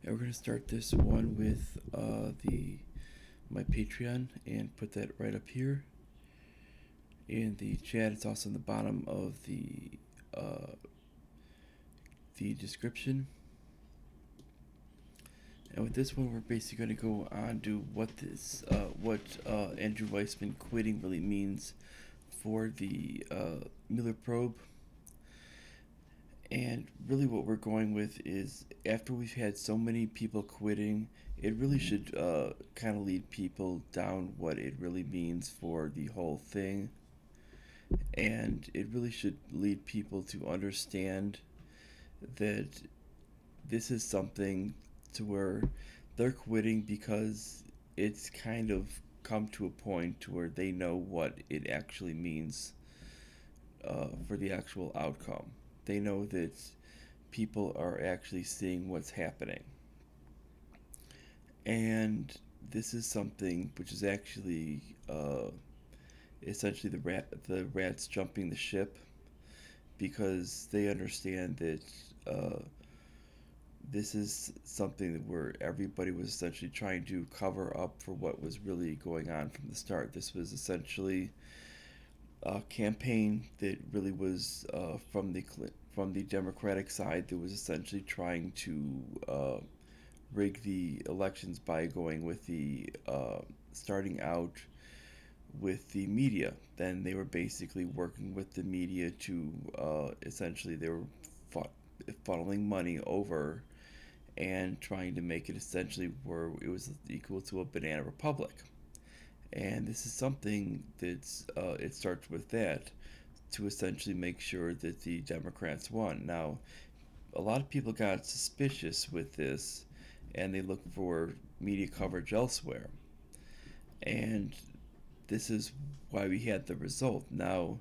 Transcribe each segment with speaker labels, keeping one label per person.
Speaker 1: And we're going to start this one with my Patreon and put that right up here in the chat. It's also in the bottom of the description. And with this one, we're basically going to go on to what Andrew Weissmann quitting really means for the Mueller Probe. And really what we're going with is, after we've had so many people quitting, it really should kind of lead people down what it really means for the whole thing. And it really should lead people to understand that this is something to where they're quitting because it's kind of come to a point to where they know what it actually means for the actual outcome. They know that people are actually seeing what's happening. And this is something which is actually essentially the rats jumping the ship, because they understand that this is something where everybody was essentially trying to cover up for what was really going on from the start. This was essentially a campaign that really was from the Democratic side that was essentially trying to rig the elections by going with the starting out with the media. Then they were basically working with the media to essentially they were funneling money over and trying to make it essentially where it was equal to a banana republic. And this is something that's it starts with that, to essentially make sure that the Democrats won. Now, a lot of people got suspicious with this, and they looked for media coverage elsewhere. And this is why we had the result. Now,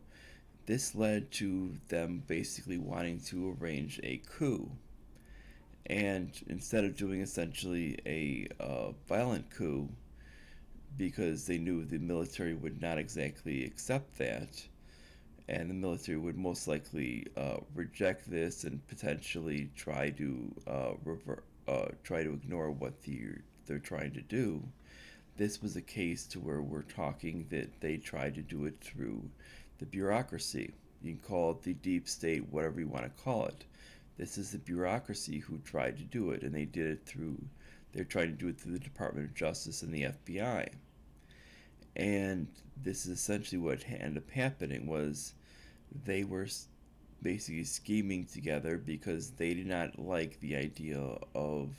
Speaker 1: this led to them basically wanting to arrange a coup. And instead of doing essentially a violent coup, because they knew the military would not exactly accept that, and the military would most likely reject this and potentially try to ignore what they're trying to do. This was a case to where we're talking that they tried to do it through the bureaucracy. You can call it the deep state, whatever you want to call it. This is the bureaucracy who tried to do it, and they did it through. They're trying to do it through the Department of Justice and the FBI. And this is essentially what ended up happening. Was they were basically scheming together because they did not like the idea of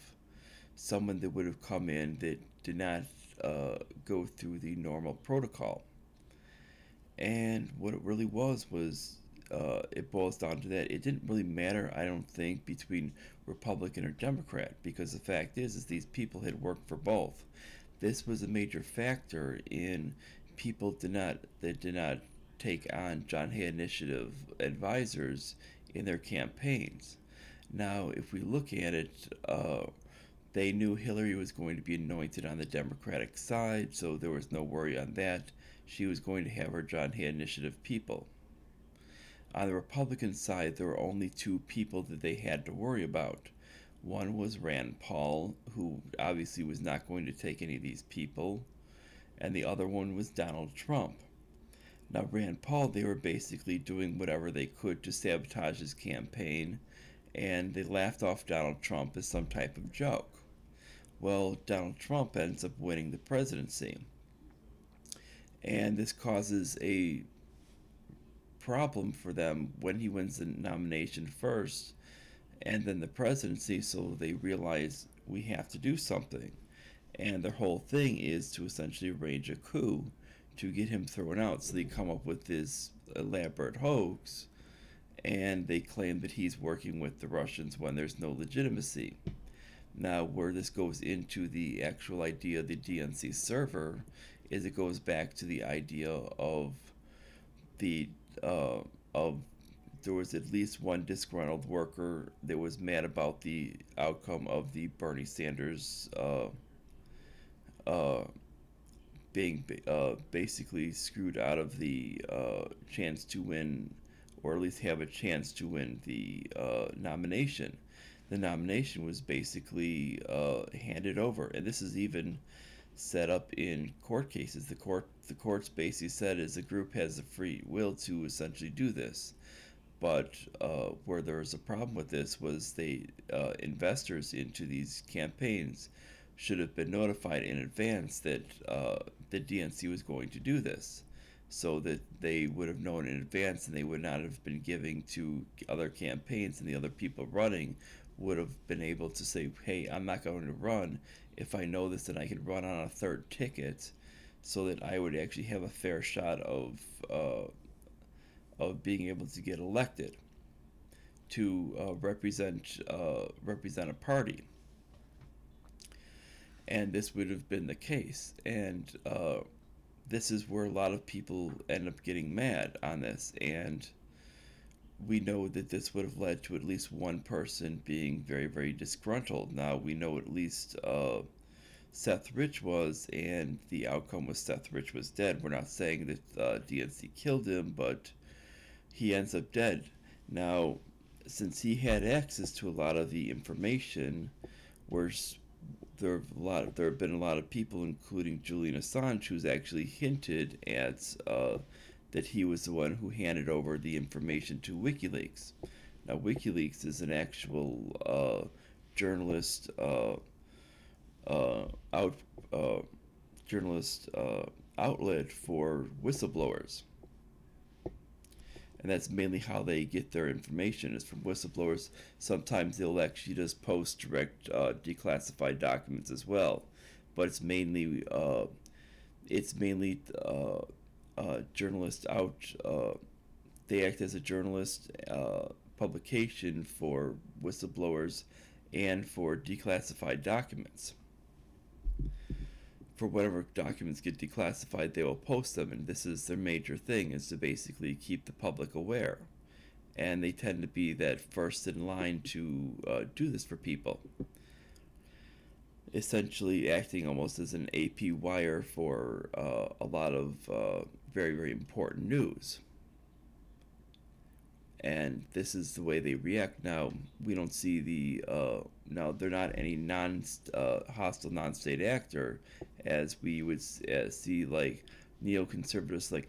Speaker 1: someone that would have come in that did not go through the normal protocol. And what it really was it boils down to that. It didn't really matter, I don't think, between Republican or Democrat, because the fact is these people had worked for both. This was a major factor in people that did not take on John Hay Initiative advisors in their campaigns. Now, if we look at it, they knew Hillary was going to be anointed on the Democratic side, so there was no worry on that. She was going to have her John Hay Initiative people. On the Republican side, there were only two people that they had to worry about. One was Rand Paul, who obviously was not going to take any of these people, and the other one was Donald Trump. Now, Rand Paul, they were basically doing whatever they could to sabotage his campaign, and they laughed off Donald Trump as some type of joke. Well, Donald Trump ends up winning the presidency, and this causes a problem for them when he wins the nomination first and then the presidency, so they realize we have to do something. And their whole thing is to essentially arrange a coup to get him thrown out. So they come up with this elaborate hoax, and they claim that he's working with the Russians when there's no legitimacy. Now, where this goes into the actual idea of the DNC server is it goes back to the idea of there was at least one disgruntled worker that was mad about the outcome of the Bernie Sanders being basically screwed out of the chance to win, or at least have a chance to win the nomination. the nomination was basically handed over. And this is even set up in court cases. The courts basically said is the group has the free will to essentially do this. But where there was a problem with this was investors into these campaigns should have been notified in advance that the DNC was going to do this, so that they would have known in advance and they would not have been giving to other campaigns, and the other people running would have been able to say, hey, I'm not going to run if I know this, and I can run on a third ticket, so that I would actually have a fair shot of being able to get elected to represent a party. And this would have been the case. And this is where a lot of people end up getting mad on this. And we know that this would have led to at least one person being very, very disgruntled. Now, we know at least Seth Rich was, and the outcome was Seth Rich was dead. We're not saying that DNC killed him, but he ends up dead. Now, since he had access to a lot of the information, there have been a lot of people, including Julian Assange, who's actually hinted at that he was the one who handed over the information to WikiLeaks. Now, WikiLeaks is an actual journalist outlet for whistleblowers. And that's mainly how they get their information, is from whistleblowers. Sometimes they'll actually just post direct declassified documents as well, but it's mainly journalist out. They act as a journalist publication for whistleblowers and for declassified documents. For whatever documents get declassified, they will post them, and this is their major thing, is to basically keep the public aware. And they tend to be that first in line to do this for people, essentially acting almost as an AP wire for a lot of very, very important news. And this is the way they react. Now, we don't see now they're not any hostile non-state actor, as we would see like neoconservatives like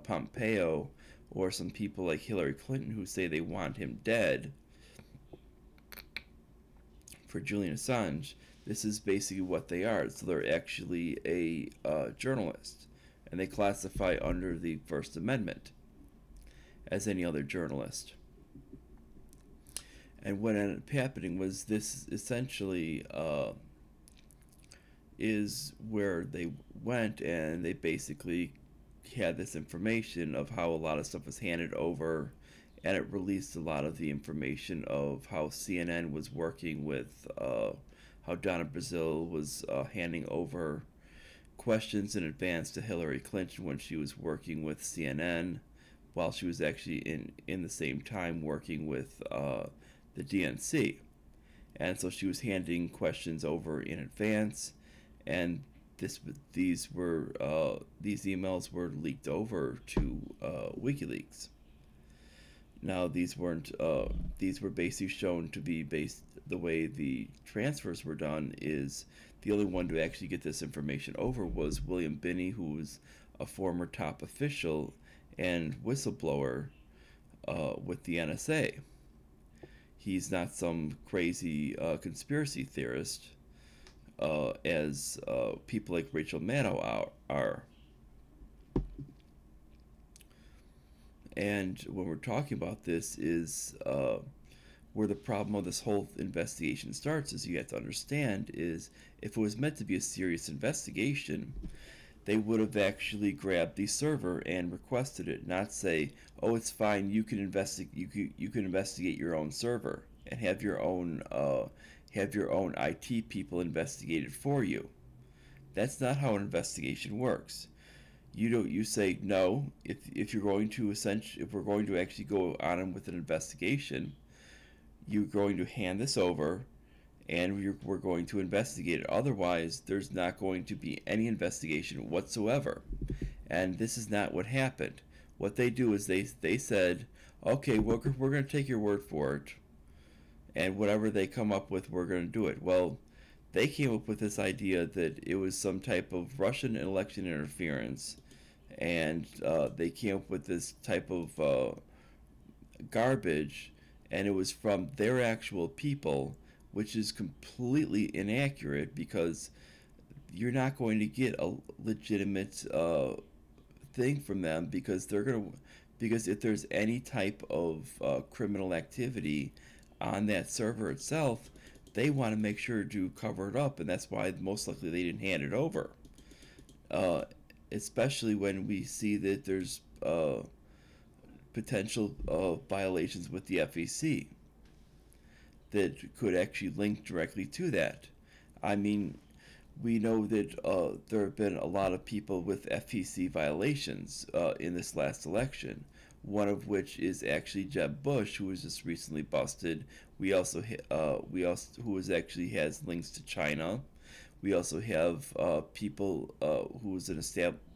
Speaker 1: Pompeo, or some people like Hillary Clinton who say they want him dead. For Julian Assange, this is basically what they are. So they're actually a journalist, and they classify under the First Amendment as any other journalist. And what ended up happening was this essentially is where they went, and they basically had this information of how a lot of stuff was handed over, and it released a lot of the information of how CNN was working with, how Donna Brazile was handing over questions in advance to Hillary Clinton when she was working with CNN, while she was actually in the same time working with the DNC. And so she was handing questions over in advance, and these emails were leaked over to WikiLeaks. Now, these were basically shown to be based, the way the transfers were done is the only one to actually get this information over was William Binney, who was a former top official and whistleblower with the NSA. He's not some crazy conspiracy theorist, as people like Rachel Maddow are. And when we're talking about this is where the problem of this whole investigation starts, is you have to understand is if it was meant to be a serious investigation, they would have actually grabbed the server and requested it, not say, "Oh, it's fine. You can investigate your own server and have your own IT people investigate it for you." That's not how an investigation works. You say no. If we're going to actually go on with an investigation, you're going to hand this over, and we're going to investigate it. Otherwise, there's not going to be any investigation whatsoever. And this is not what happened. What they do is they said, okay, we're going to take your word for it, and whatever they come up with, we're going to do it. Well, they came up with this idea that it was some type of Russian election interference, and they came up with this type of garbage, and it was from their actual people, which is completely inaccurate because you're not going to get a legitimate thing from them because if there's any type of criminal activity on that server itself, they want to make sure to cover it up, and that's why most likely they didn't hand it over. Uh, Especially when we see that there's potential violations with the FEC that could actually link directly to that. I mean, we know that there have been a lot of people with FEC violations in this last election. One of which is actually Jeb Bush, who was just recently busted. Who actually has links to China. We also have people who is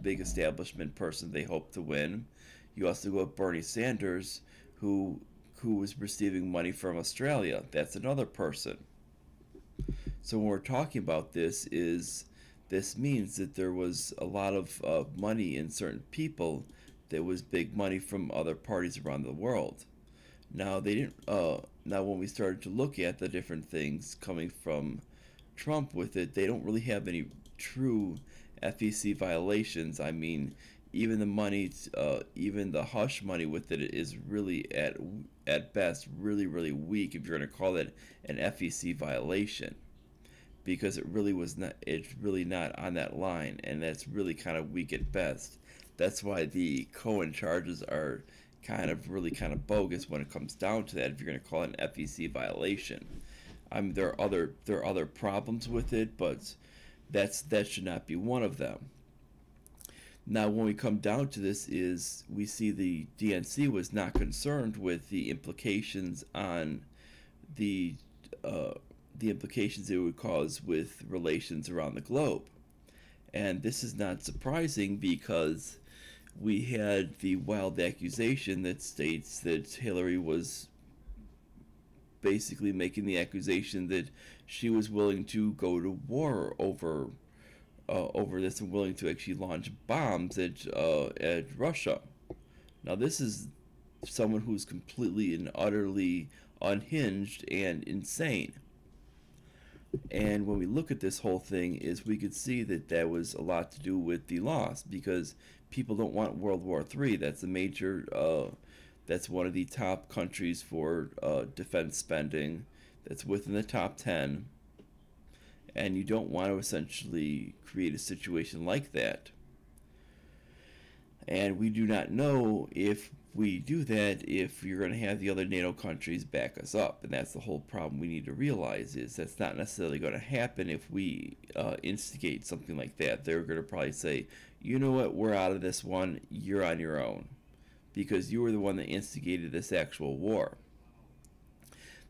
Speaker 1: big establishment person they hope to win. You also go with Bernie Sanders, who was receiving money from Australia. That's another person. So when we're talking about this means that there was a lot of money in certain people that was big money from other parties around the world. Now they didn't. Now when we started to look at the different things coming from Trump with it, they don't really have any true FEC violations. I mean, even the money, even the hush money with it is really at best really weak if you're going to call it an FEC violation, because it really was not. It's really not on that line, and that's really kind of weak at best. That's why the Cohen charges are kind of bogus when it comes down to that. If you're going to call it an FEC violation, I mean there are other problems with it, but that should not be one of them. Now, when we come down to this, is we see the DNC was not concerned with the implications on the implications it would cause with relations around the globe, and this is not surprising because we had the wild accusation that states that Hillary was basically making the accusation that she was willing to go to war over this and willing to actually launch bombs at Russia. Now, this is someone who's completely and utterly unhinged and insane. And when we look at this whole thing, is we could see that was a lot to do with the loss, because people don't want World War III. That's a major, that's one of the top countries for defense spending. That's within the top 10. And you don't want to essentially create a situation like that. And we do not know if we do that, if you're going to have the other NATO countries back us up. And that's the whole problem we need to realize, is that's not necessarily going to happen if we instigate something like that. They're going to probably say, you know what, we're out of this one, you're on your own, because you were the one that instigated this actual war.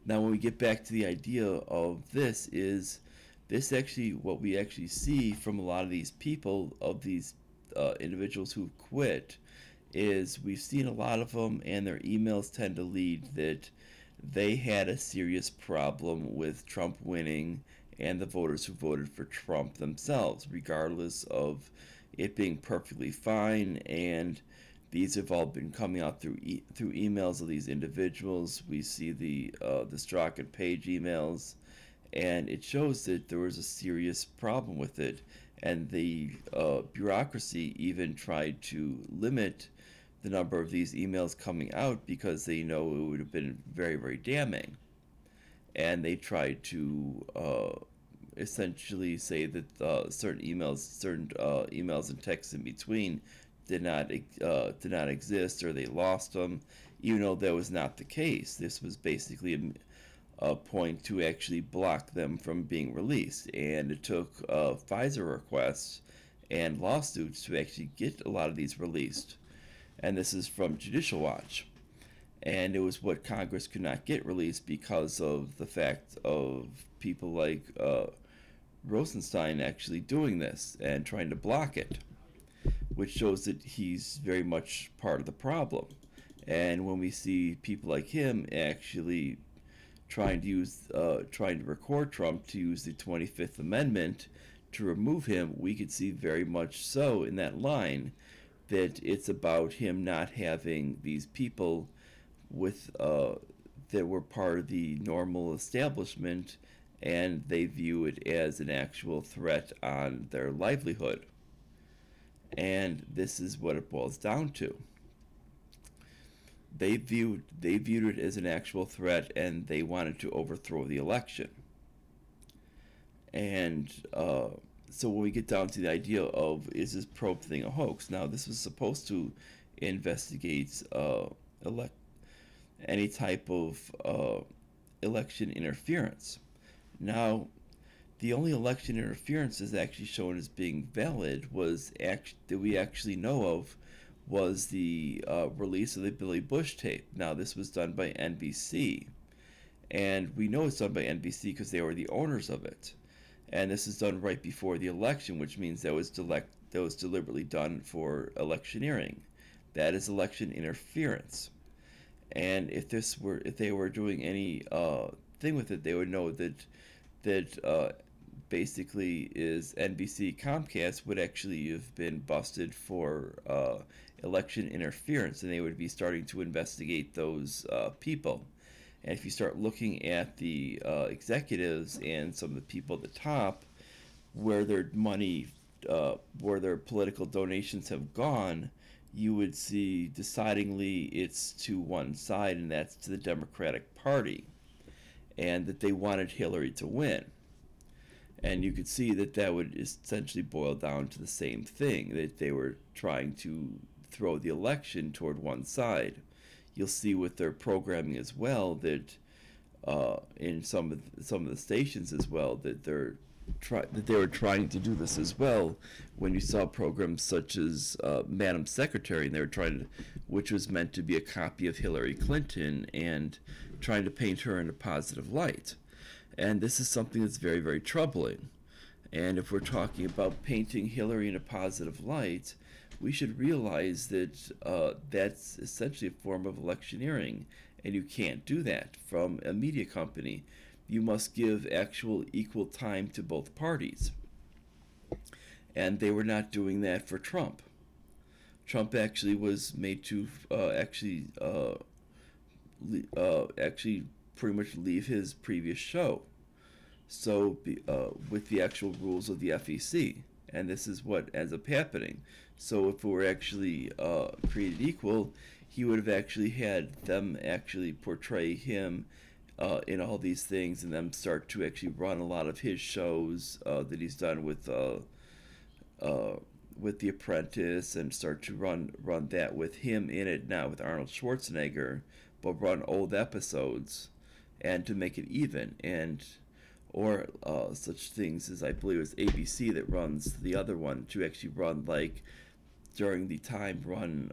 Speaker 1: Now, when we get back to the idea of this, is this actually what we actually see from a lot of these people, of these individuals who've quit, is we've seen a lot of them, and their emails tend to lead that they had a serious problem with Trump winning and the voters who voted for Trump themselves, regardless of it being perfectly fine. And these have all been coming out through emails of these individuals. We see the Strzok and Page emails, and it shows that there was a serious problem with it. And the bureaucracy even tried to limit the number of these emails coming out because they know it would have been very damning. And they tried to essentially say that certain emails and texts in between did not exist, or they lost them, even though that was not the case. This was basically a point to actually block them from being released, and it took FISA requests and lawsuits to actually get a lot of these released. And this is from Judicial Watch. And it was what Congress could not get released because of the fact of people like Rosenstein actually doing this and trying to block it, which shows that he's very much part of the problem. And when we see people like him actually trying to record Trump to use the 25th Amendment to remove him, we could see very much so in that line that it's about him not having these people with that were part of the normal establishment, and they view it as an actual threat on their livelihood. And this is what it boils down to. They viewed it as an actual threat, and they wanted to overthrow the election. And so when we get down to the idea of, is this probe thing a hoax? Now, this was supposed to investigate any type of election interference. Now, the only election interference is actually shown as being valid that we actually know of was the release of the Billy Bush tape. Now, this was done by NBC, and we know it's done by NBC because they were the owners of it. And this is done right before the election, which means that was deliberately done for electioneering. That is election interference. And if they were doing any thing with it, they would know that basically is NBC Comcast would actually have been busted for election interference, and they would be starting to investigate those people. And if you start looking at the executives and some of the people at the top, where their money, where their political donations have gone, you would see decidingly it's to one side, and that's to the Democratic Party, and that they wanted Hillary to win. And you could see that would essentially boil down to the same thing, that they were trying to throw the election toward one side. You'll see with their programming as well that in some of the stations as well that they were trying to do this as well. When you saw programs such as Madam Secretary, and they were which was meant to be a copy of Hillary Clinton and trying to paint her in a positive light. And this is something that's very, very troubling. And if we're talking about painting Hillary in a positive light, we should realize that that's essentially a form of electioneering, and you can't do that from a media company. You must give actual equal time to both parties. And they were not doing that for Trump. Trump actually was made to actually pretty much leave his previous show. So with the actual rules of the FEC, and this is what ends up happening. So if it were actually created equal, he would have actually had them actually portray him in all these things, and them start to actually run a lot of his shows that he's done with The Apprentice, and start to run that with him in it now with Arnold Schwarzenegger, but run old episodes, and to make it even, or such things as I believe it was ABC that runs the other one, to actually run like during the time run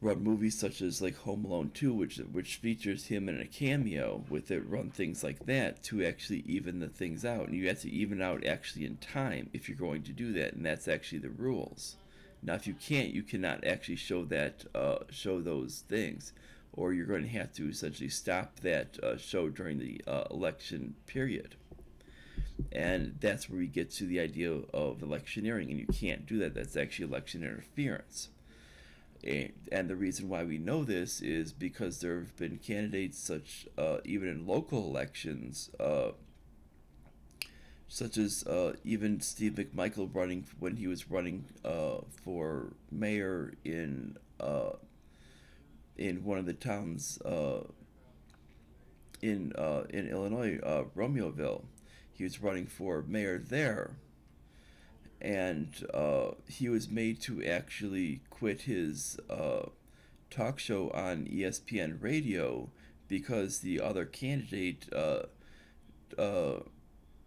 Speaker 1: movies such as like Home Alone 2, which features him in a cameo with it, run things like that to actually even the things out. And you have to even out actually in time if you're going to do that, and that's actually the rules. Now if you can't, you cannot actually show those things, or you're going to have to essentially stop that show during the election period. And that's where we get to the idea of electioneering, and you can't do that. That's actually election interference. And the reason why we know this is because there have been candidates even in local elections, such as even Steve McMichael when he was running for mayor in one of the towns in Illinois, Romeoville. He was running for mayor there, and he was made to actually quit his talk show on ESPN radio because the other candidate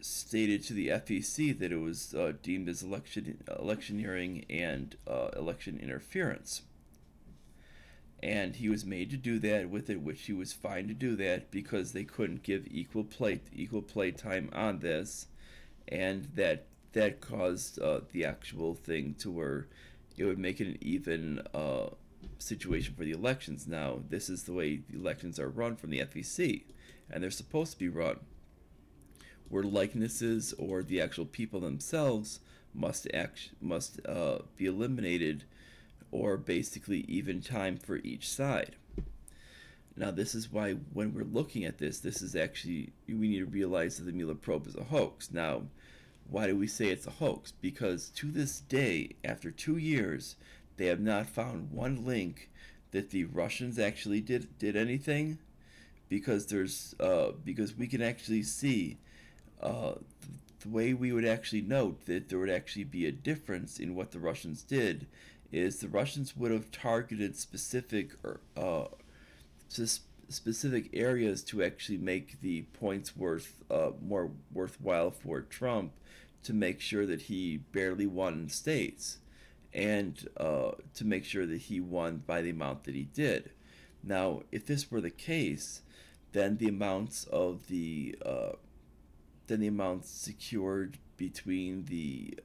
Speaker 1: stated to the FEC that it was deemed as electioneering and election interference. And he was made to do that with it, which he was fine to do that because they couldn't give equal play time on this, and that caused the actual thing to where it would make it an even situation for the elections. Now, this is the way the elections are run from the FEC, and they're supposed to be run, where likenesses or the actual people themselves must be eliminated, or basically even time for each side. Now, this is why when we're looking at this is actually, we need to realize that the Mueller probe is a hoax. Now, why do we say it's a hoax? Because to this day, after 2 years, they have not found one link that the Russians actually did anything. Because because we can actually see the way we would actually note that there would actually be a difference in what the Russians did is the Russians would have targeted specific areas to actually make the points more worthwhile for Trump, to make sure that he barely won in states, and to make sure that he won by the amount that he did. Now, if this were the case, then the amounts secured between the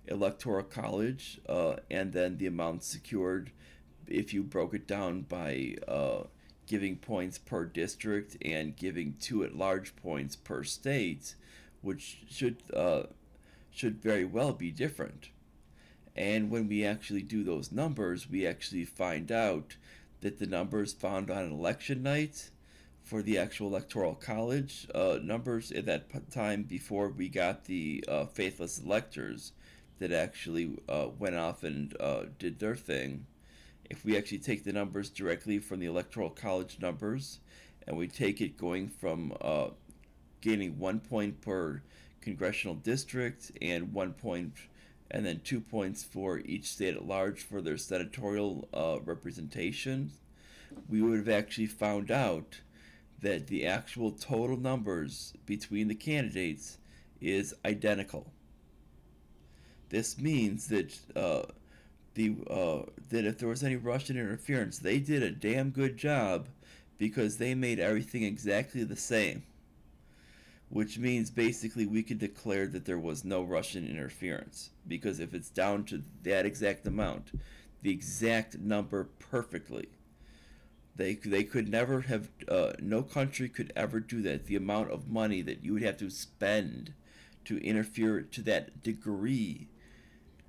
Speaker 1: electoral college and then the amounts secured if you broke it down by giving points per district and giving 2 at-large points per state, which should very well be different. And when we actually do those numbers, we actually find out that the numbers found on election night for the actual electoral college numbers at that time, before we got the faithless electors that actually went off and did their thing. If we actually take the numbers directly from the electoral college numbers, and we take it going from gaining 1 point per congressional district and 1 point, and then 2 points for each state at large for their senatorial representation, we would have actually found out that the actual total numbers between the candidates is identical. This means that that if there was any Russian interference, they did a damn good job, because they made everything exactly the same. Which means basically we could declare that there was no Russian interference, because if it's down to that exact amount, the exact number perfectly, they could never have, no country could ever do that. The amount of money that you would have to spend to interfere to that degree,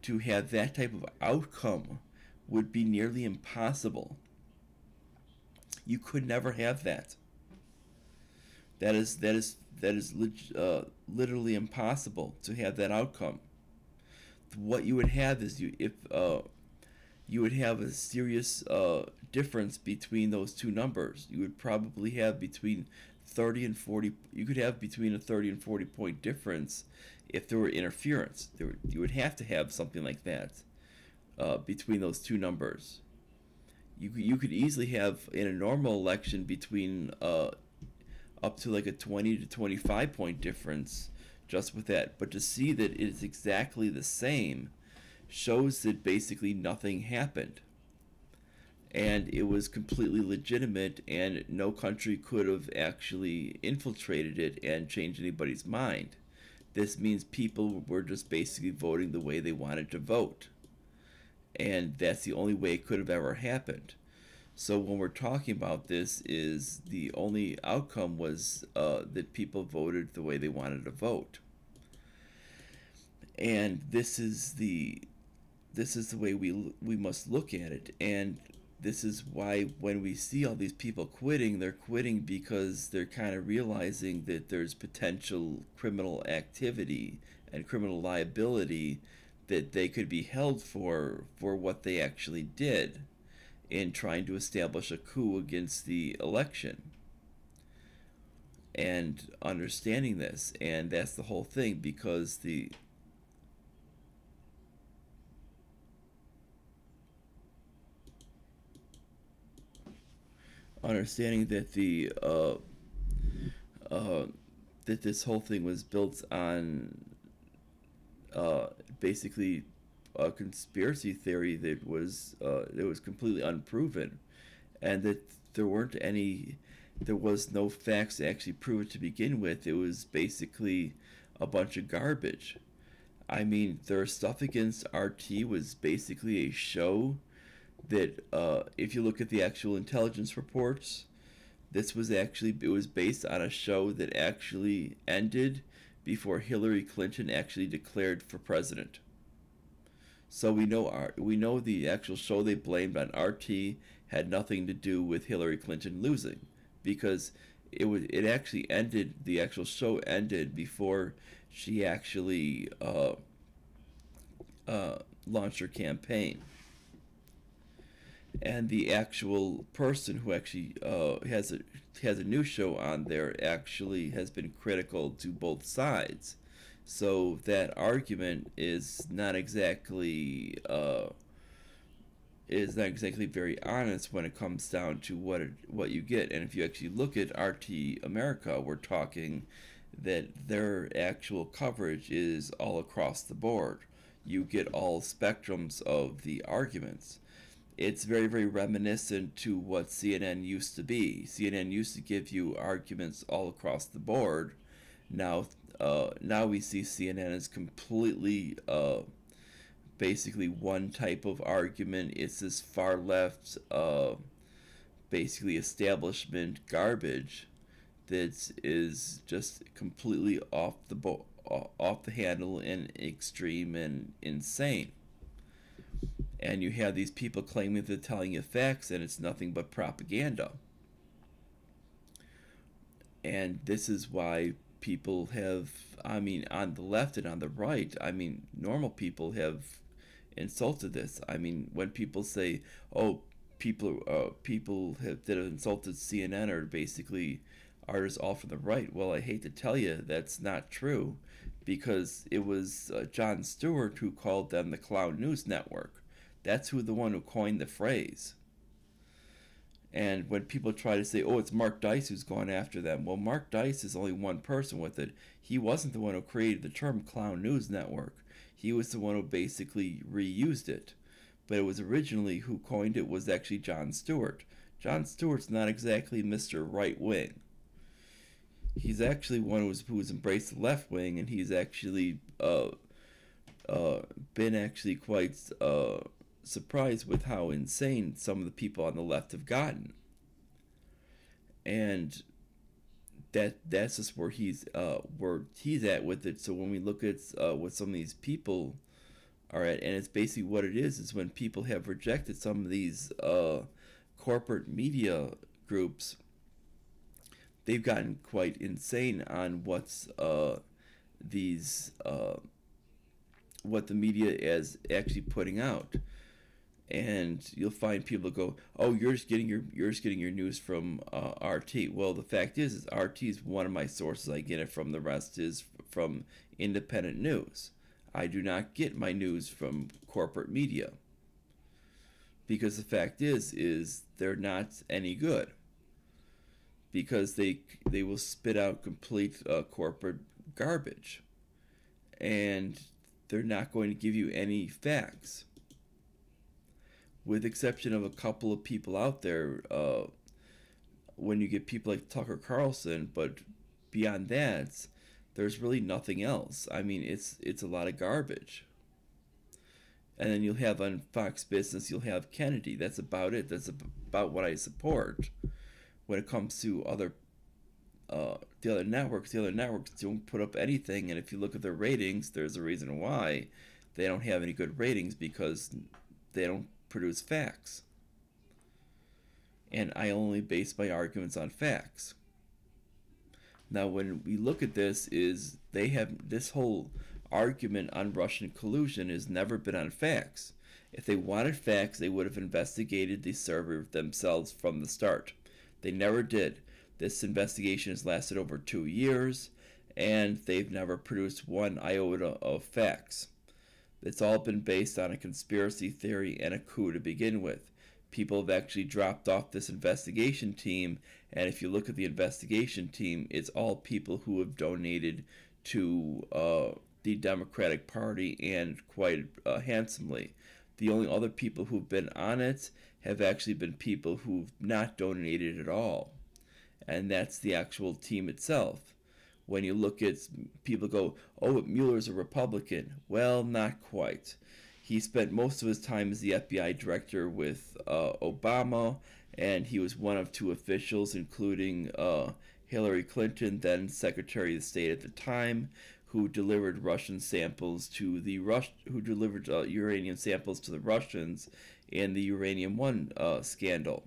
Speaker 1: to have that type of outcome, would be nearly impossible. You could never have that. That is literally impossible to have that outcome. What you would have is you would have a serious difference between those two numbers. You would probably have between 30 and 40. You could have between a 30 and 40 point difference if there were interference. You would have to have something like that between those two numbers. You could easily have, in a normal election, between up to like a 20 to 25 point difference just with that. But to see that it is exactly the same shows that basically nothing happened, and it was completely legitimate, and no country could have actually infiltrated it and changed anybody's mind. This means people were just basically voting the way they wanted to vote, and that's the only way it could have ever happened. So when we're talking about this, is the only outcome was that people voted the way they wanted to vote. And this is the way we must look at it. And this is why when we see all these people quitting, they're quitting because they're kind of realizing that there's potential criminal activity and criminal liability that they could be held for what they actually did in trying to establish a coup against the election. And understanding this, and that's the whole thing, because understanding that that this whole thing was built on basically a conspiracy theory that was completely unproven, and that there was no facts to actually prove it to begin with. It was basically a bunch of garbage. I mean, their stuff against RT was basically a show that if you look at the actual intelligence reports, this was actually, it was based on a show that actually ended before Hillary Clinton actually declared for president. So we know the actual show they blamed on RT had nothing to do with Hillary Clinton losing, because it actually ended, the actual show ended before she actually launched her campaign. And the actual person who actually has a new show on there actually has been critical to both sides. So that argument is not exactly very honest when it comes down to what you get. And if you actually look at RT America, we're talking that their actual coverage is all across the board. You get all spectrums of the arguments. It's very, very reminiscent to what CNN used to be. CNN used to give you arguments all across the board. Now, now we see CNN as completely, basically one type of argument. It's this far left, basically establishment garbage that is just completely off the handle and extreme and insane. And you have these people claiming they're telling you facts, and it's nothing but propaganda. And this is why people have, I mean, on the left and on the right, I mean, normal people have insulted this. I mean, when people say, oh, people that have insulted CNN are basically artists all from the right. Well, I hate to tell you, that's not true, because it was Jon Stewart who called them the Clown News Network. That's the one who coined the phrase. And when people try to say, oh, it's Mark Dice who's gone after them, well, Mark Dice is only one person with it. He wasn't the one who created the term Clown News Network. He was the one who basically reused it. But it was originally, who coined it was actually Jon Stewart. Jon Stewart's not exactly Mr. Right Wing. He's actually one who's embraced the left wing, and he's actually been actually quite surprised with how insane some of the people on the left have gotten. And that's just where he's at with it. So when we look at what some of these people are at, and it's basically what it is when people have rejected some of these corporate media groups, they've gotten quite insane on what's what the media is actually putting out. And you'll find people go, oh, you're just getting your news from RT. Well, the fact is RT is one of my sources. I get it from. The rest is from independent news. I do not get my news from corporate media, because the fact is they're not any good, because they will spit out complete corporate garbage, and they're not going to give you any facts, with exception of a couple of people out there. When you get people like Tucker Carlson, but beyond that, there's really nothing else. I mean, it's a lot of garbage. And then you'll have on Fox Business, you'll have Kennedy. That's about it. That's about what I support. When it comes to the other networks don't put up anything. And if you look at their ratings, there's a reason why they don't have any good ratings, because they don't produce facts. And I only base my arguments on facts. Now, when we look at this, they have this whole argument on Russian collusion has never been on facts. If they wanted facts, they would have investigated the server themselves from the start. They never did. This investigation has lasted over 2 years, and they've never produced one iota of facts. It's all been based on a conspiracy theory and a coup to begin with. People have actually dropped off this investigation team, and if you look at the investigation team, it's all people who have donated to the Democratic Party, and quite handsomely. The only other people who've been on it have actually been people who've not donated at all, and that's the actual team itself. When you look at people go, oh, Mueller's a Republican. Well, not quite. He spent most of his time as the FBI director with Obama, and he was one of two officials, including Hillary Clinton, then Secretary of State at the time, who delivered Russian samples to the who delivered uranium samples to the Russians in the Uranium One scandal.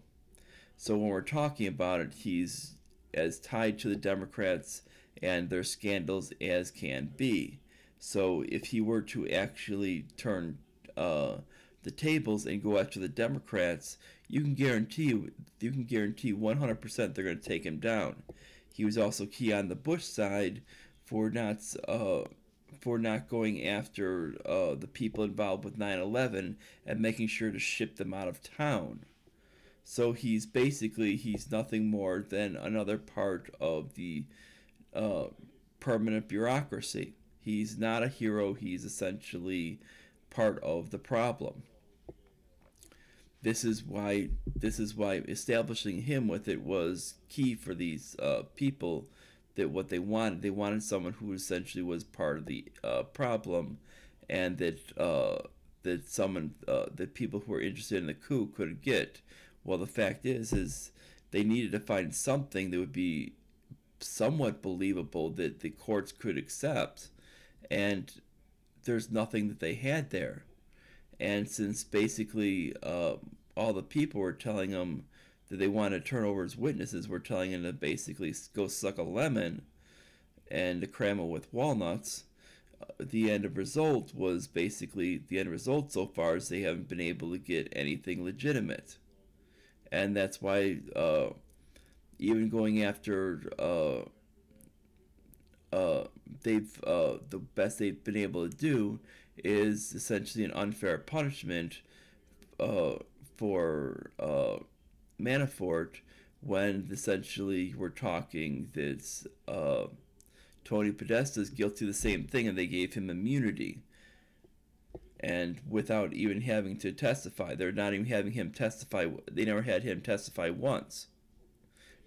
Speaker 1: So when we're talking about it, he's as tied to the Democrats and their scandals as can be. So if he were to actually turn the tables and go after the Democrats, you can guarantee 100% they're going to take him down. He was also key on the Bush side for not going after the people involved with 9/11 and making sure to ship them out of town. So he's nothing more than another part of the permanent bureaucracy. He's not a hero. He's essentially part of the problem. This is why establishing him with it was key for these people. That what they wanted someone who essentially was part of the problem, and that people who were interested in the coup could get. Well, the fact is they needed to find something that would be somewhat believable that the courts could accept, and there's nothing that they had there. And since basically all the people were telling him that they wanted to turn over as witnesses, were telling him to basically go suck a lemon and to cram it with walnuts, the end result so far is they haven't been able to get anything legitimate. And that's why even going after the best they've been able to do is essentially an unfair punishment for Manafort, when essentially we're talking that Tony Podesta is guilty of the same thing, and they gave him immunity, and without even having to testify. They're not even having him testify. They never had him testify once,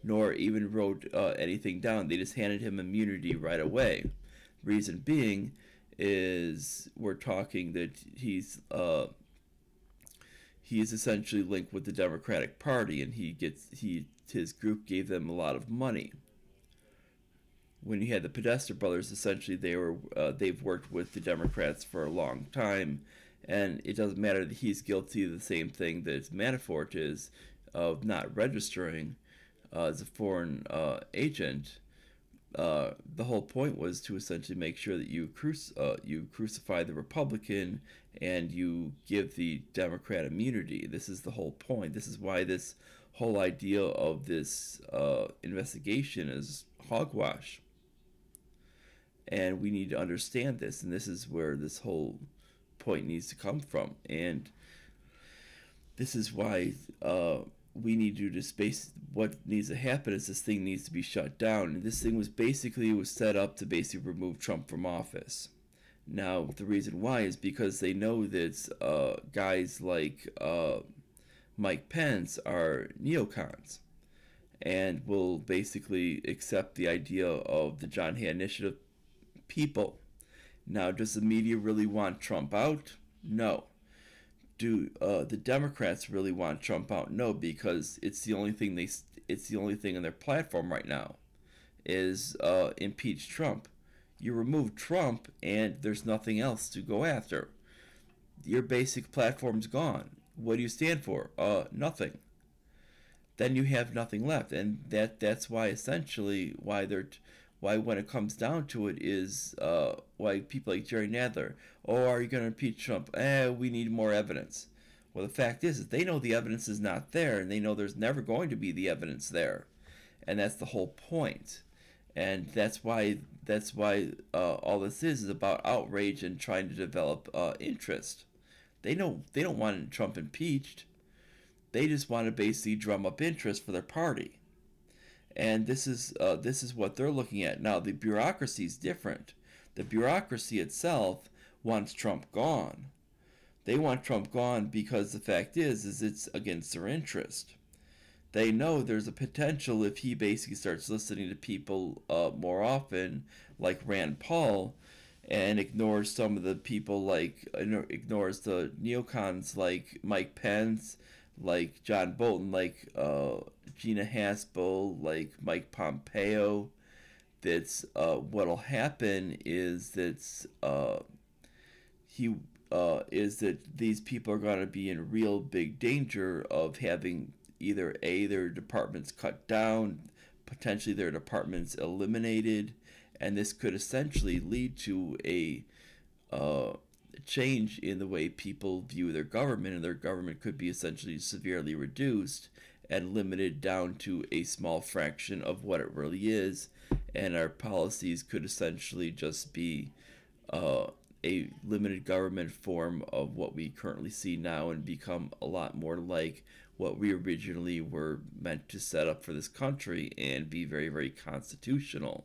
Speaker 1: nor even wrote anything down. They just handed him immunity right away. Reason being is we're talking that he's essentially linked with the Democratic Party, and his group gave them a lot of money. When you had the Podesta brothers, essentially they've worked with the Democrats for a long time, and it doesn't matter that he's guilty of the same thing that Manafort is, of not registering as a foreign agent. The whole point was to essentially make sure that you crucify the Republican and you give the Democrat immunity. This is the whole point. This is why this whole idea of this investigation is hogwash. And we need to understand this, and this is where this whole point needs to come from. And this is why we need to what needs to happen is this thing needs to be shut down. And this thing was set up to basically remove Trump from office. Now, the reason why is because they know that guys like Mike Pence are neocons and will basically accept the idea of the John Hay Initiative people. Now, does the media really want Trump out? No. Do the Democrats really want Trump out? No, because it's the only thing in their platform right now is impeach Trump. You remove Trump and there's nothing else to go after. Your basic platform's gone. What do you stand for? Nothing. Then you have nothing left, and that's why essentially why when it comes down to it is why people like Jerry Nadler, are you going to impeach Trump? We need more evidence. Well, the fact is they know the evidence is not there, and they know there's never going to be the evidence there, and that's the whole point. And that's why all this is about outrage and trying to develop interest. They don't want Trump impeached. They just want to basically drum up interest for their party. And this is what they're looking at. Now, the bureaucracy is different. The bureaucracy itself wants Trump gone. They want Trump gone because the fact is it's against their interest. They know there's a potential if he basically starts listening to people more often, like Rand Paul, and ignores some of the people like ignores the neocons like Mike Pence, like John Bolton, like Gina Haspel, like Mike Pompeo. That's what'll happen is he is that these people are going to be in real big danger of having either their departments cut down, potentially their departments eliminated, and this could essentially lead to a change in the way people view their government, and their government could be essentially severely reduced and limited down to a small fraction of what it really is, and our policies could essentially just be a limited government form of what we currently see now and become a lot more like what we originally were meant to set up for this country and be very, very constitutional.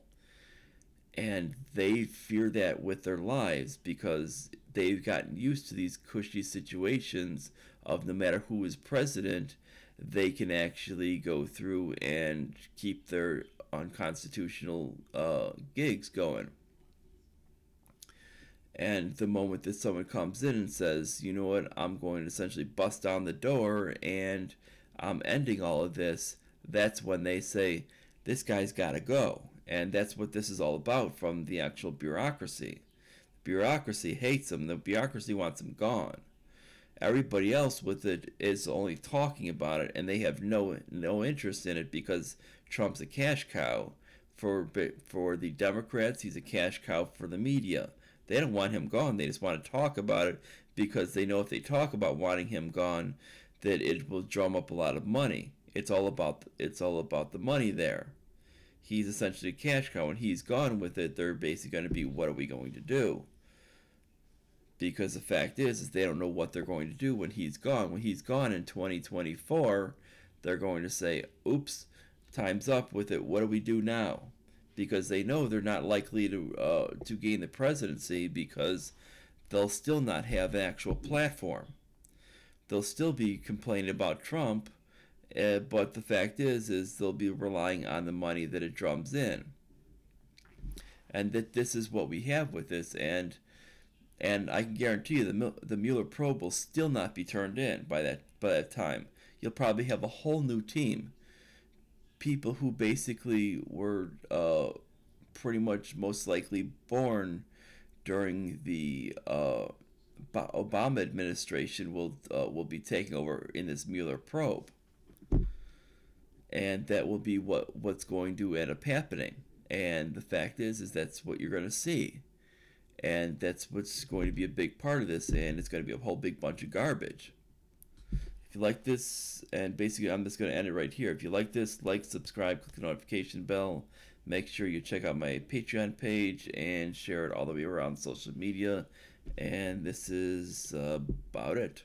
Speaker 1: And they fear that with their lives because they've gotten used to these cushy situations of no matter who is president, they can actually go through and keep their unconstitutional gigs going. And the moment that someone comes in and says, you know what, I'm going to essentially bust down the door and I'm ending all of this, that's when they say, this guy's got to go. And that's what this is all about from the actual bureaucracy. The bureaucracy hates him. The bureaucracy wants him gone. Everybody else with it is only talking about it, and they have no interest in it because Trump's a cash cow. For the Democrats, he's a cash cow for the media. They don't want him gone. They just want to talk about it because they know if they talk about wanting him gone, that it will drum up a lot of money. It's all about the money there. He's essentially a cash cow. When he's gone with it, they're basically going to be, what are we going to do? Because the fact is they don't know what they're going to do when he's gone. When he's gone in 2024, they're going to say, oops, time's up with it. What do we do now? Because they know they're not likely to gain the presidency because they'll still not have an actual platform. They'll still be complaining about Trump, but the fact is they'll be relying on the money that it drums in. And that this is what we have with this, and I can guarantee you the Mueller probe will still not be turned in by that time. You'll probably have a whole new team, people who basically were pretty much most likely born during the Obama administration will be taking over in this Mueller probe, and that will be what's going to end up happening. And the fact is that's what you're going to see. And that's what's going to be a big part of this, and it's going to be a whole big bunch of garbage. If you like this, and basically I'm just going to end it right here. If you like this, like, subscribe, click the notification bell. Make sure you check out my Patreon page and share it all the way around social media. And this is about it.